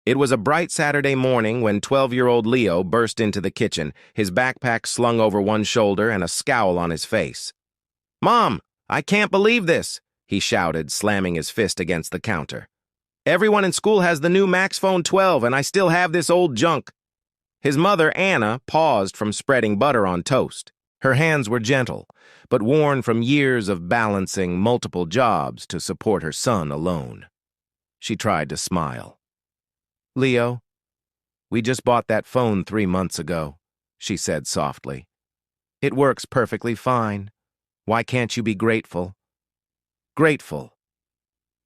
It was a bright Saturday morning when 12-year-old Leo burst into the kitchen, his backpack slung over one shoulder and a scowl on his face. "Mom, I can't believe this," he shouted, slamming his fist against the counter. "Everyone in school has the new MaxPhone 12, and I still have this old junk." His mother, Anna, paused from spreading butter on toast. Her hands were gentle, but worn from years of balancing multiple jobs to support her son alone. She tried to smile. "Leo, we just bought that phone 3 months ago," she said softly. "It works perfectly fine. Why can't you be grateful?" Grateful.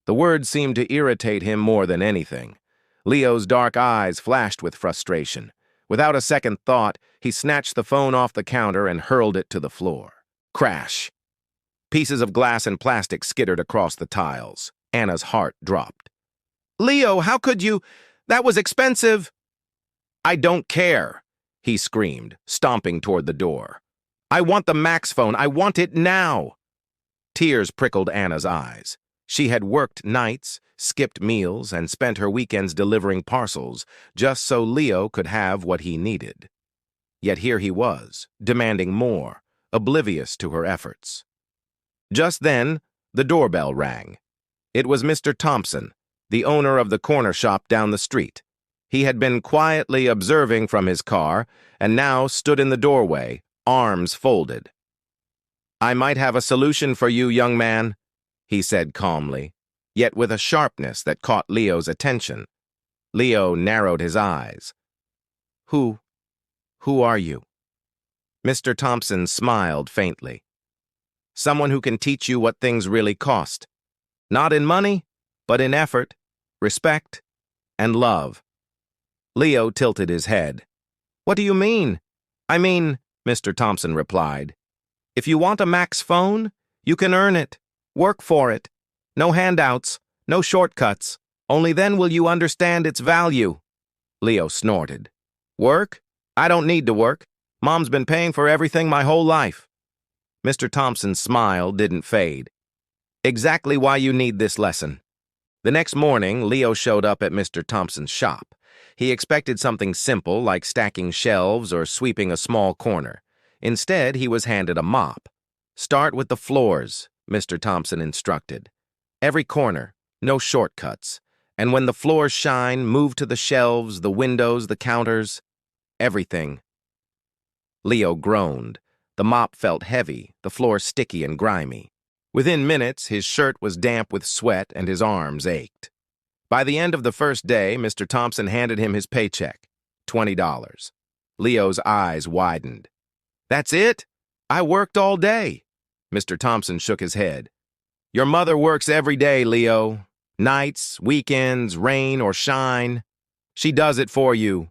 The word seemed to irritate him more than anything. Leo's dark eyes flashed with frustration. Without a second thought, he snatched the phone off the counter and hurled it to the floor. Crash! Pieces of glass and plastic skittered across the tiles. Anna's heart dropped. "Leo, how could you? That was expensive." "I don't care," he screamed, stomping toward the door. "I want the MaxPhone. I want it now." Tears prickled Anna's eyes. She had worked nights, skipped meals, and spent her weekends delivering parcels just so Leo could have what he needed. Yet here he was, demanding more, oblivious to her efforts. Just then, the doorbell rang. It was Mr. Thompson, the owner of the corner shop down the street. He had been quietly observing from his car and now stood in the doorway, arms folded. "I might have a solution for you, young man," he said calmly, yet with a sharpness that caught Leo's attention. Leo narrowed his eyes. Who are you?" Mr. Thompson smiled faintly. "Someone who can teach you what things really cost. Not in money, but in effort, respect, and love." Leo tilted his head. "What do you mean?" "I mean," Mr. Thompson replied, "if you want a MaxPhone, you can earn it. Work for it. No handouts, no shortcuts. Only then will you understand its value." Leo snorted. "Work? I don't need to work. Mom's been paying for everything my whole life." Mr. Thompson's smile didn't fade. "Exactly why you need this lesson." The next morning, Leo showed up at Mr. Thompson's shop. He expected something simple like stacking shelves or sweeping a small corner. Instead, he was handed a mop. "Start with the floors," Mr. Thompson instructed. "Every corner, no shortcuts. And when the floors shine, move to the shelves, the windows, the counters, everything." Leo groaned. The mop felt heavy, the floor sticky and grimy. Within minutes, his shirt was damp with sweat and his arms ached. By the end of the first day, Mr. Thompson handed him his paycheck, $20. Leo's eyes widened. "That's it? I worked all day." Mr. Thompson shook his head. "Your mother works every day, Leo. Nights, weekends, rain or shine. She does it for you.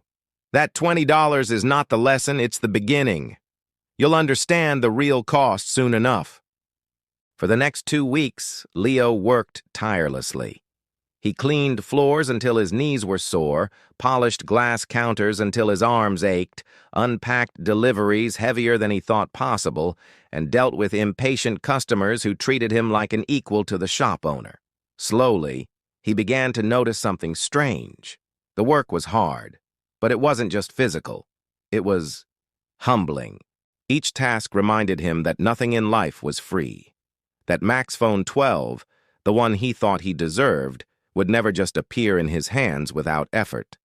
That $20 is not the lesson, it's the beginning. You'll understand the real cost soon enough." For the next 2 weeks, Leo worked tirelessly. He cleaned floors until his knees were sore, polished glass counters until his arms ached, unpacked deliveries heavier than he thought possible, and dealt with impatient customers who treated him like an equal to the shop owner. Slowly, he began to notice something strange. The work was hard, but it wasn't just physical. It was humbling. Each task reminded him that nothing in life was free. That MaxPhone 12, the one he thought he deserved, would never just appear in his hands without effort.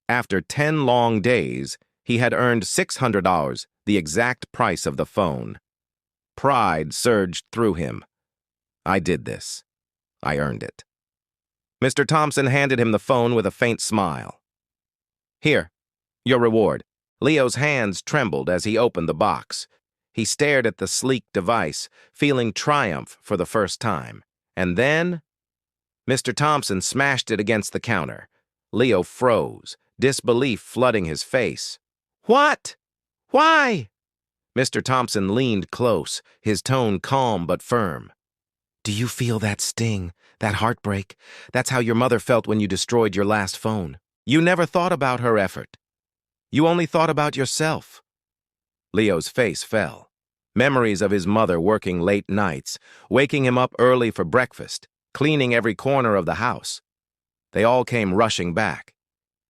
After 10 long days, he had earned $600, the exact price of the phone. Pride surged through him. "I did this. I earned it." Mr. Thompson handed him the phone with a faint smile. "Here, your reward." Leo's hands trembled as he opened the box. He stared at the sleek device, feeling triumph for the first time. And then, Mr. Thompson smashed it against the counter. Leo froze, disbelief flooding his face. "What? Why?" Mr. Thompson leaned close, his tone calm but firm. "Do you feel that sting, that heartbreak? That's how your mother felt when you destroyed your last phone. You never thought about her effort. You only thought about yourself." Leo's face fell. Memories of his mother working late nights, waking him up early for breakfast, cleaning every corner of the house. They all came rushing back.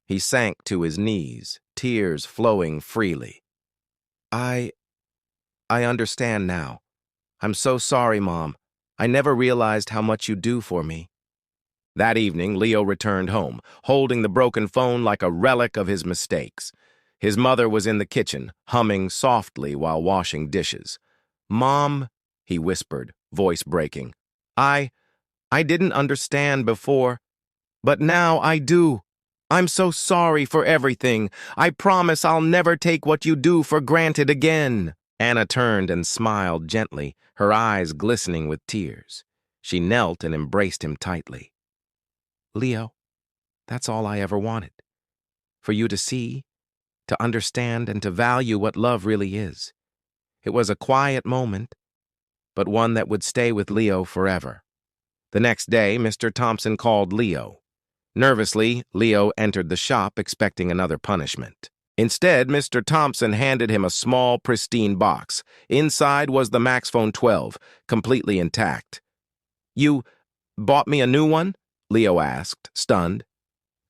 He sank to his knees, tears flowing freely. I understand now. I'm so sorry, Mom. I never realized how much you do for me. That evening, Leo returned home, holding the broken phone like a relic of his mistakes. His mother was in the kitchen, humming softly while washing dishes. Mom, he whispered, voice breaking. I didn't understand before, but now I do. I'm so sorry for everything. I promise I'll never take what you do for granted again. Anna turned and smiled gently, her eyes glistening with tears. She knelt and embraced him tightly. Leo, that's all I ever wanted. For you to see, to understand, and to value what love really is. It was a quiet moment, but one that would stay with Leo forever. The next day, Mr. Thompson called Leo. Nervously, Leo entered the shop expecting another punishment. Instead, Mr. Thompson handed him a small, pristine box. Inside was the MaxPhone 12, completely intact. You bought me a new one? Leo asked, stunned.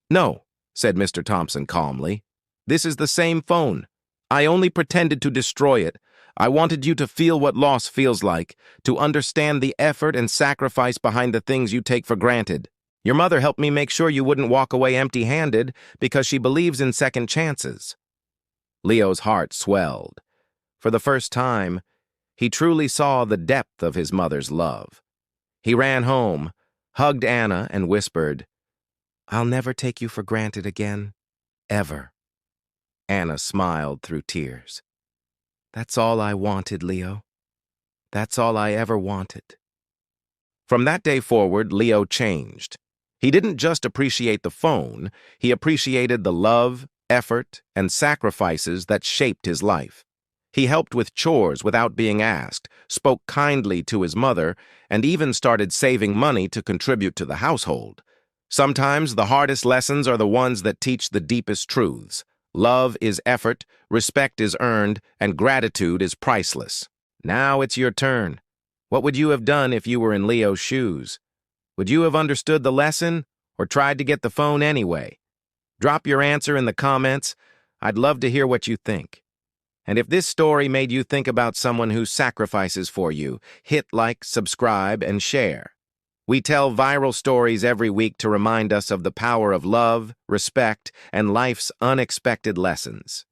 No, said Mr. Thompson calmly. This is the same phone. I only pretended to destroy it. I wanted you to feel what loss feels like, to understand the effort and sacrifice behind the things you take for granted. Your mother helped me make sure you wouldn't walk away empty-handed because she believes in second chances. Leo's heart swelled. For the first time, he truly saw the depth of his mother's love. He ran home, hugged Anna, and whispered, I'll never take you for granted again, ever. Anna smiled through tears. That's all I wanted, Leo. That's all I ever wanted. From that day forward, Leo changed. He didn't just appreciate the phone, he appreciated the love, effort, and sacrifices that shaped his life. He helped with chores without being asked, spoke kindly to his mother, and even started saving money to contribute to the household. Sometimes the hardest lessons are the ones that teach the deepest truths. Love is effort, respect is earned, and gratitude is priceless. Now it's your turn. What would you have done if you were in Leo's shoes? Would you have understood the lesson, or tried to get the phone anyway? Drop your answer in the comments. I'd love to hear what you think. And if this story made you think about someone who sacrifices for you, hit like, subscribe, and share. We tell viral stories every week to remind us of the power of love, respect, and life's unexpected lessons.